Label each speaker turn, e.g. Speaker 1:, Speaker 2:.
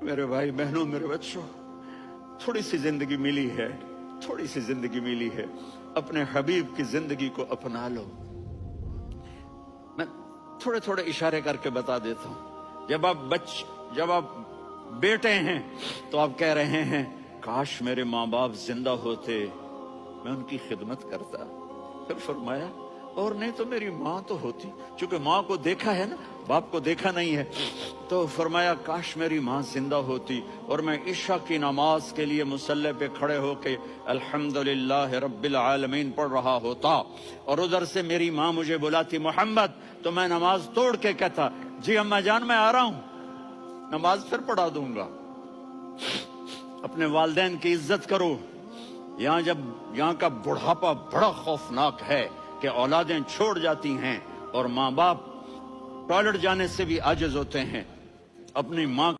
Speaker 1: میرے بھائی بہنوں، میرے بچوں، تھوڑی سی زندگی ملی ہے، تھوڑی سی زندگی ملی ہے، اپنے حبیب کی زندگی کو اپنا لو۔ میں تھوڑے تھوڑے اشارے کر کے بتا دیتا ہوں۔ جب آپ بیٹے ہیں تو آپ کہہ رہے ہیں کاش میرے ماں باپ زندہ ہوتے، میں ان کی خدمت کرتا۔ پھر فرمایا اور نہیں تو میری ماں تو ہوتی، چونکہ ماں کو دیکھا ہے نا، باپ کو دیکھا نہیں ہے، تو فرمایا کاش میری ماں زندہ ہوتی اور میں عشاء کی نماز کے لیے مصلی پہ کھڑے ہو کے الحمدللہ رب العالمین پڑھ رہا ہوتا، اور ادھر سے میری ماں مجھے بلاتی محمد، تو میں نماز توڑ کے کہتا جی اماں جان میں آ رہا ہوں، نماز پھر پڑھا دوں گا۔ اپنے والدین کی عزت کرو۔ یہاں کا بڑھاپا بڑا خوفناک ہے کہ اولادیں چھوڑ جاتی ہیں اور ماں باپ ٹوائلٹ جانے سے بھی عاجز ہوتے ہیں۔ اپنی ماں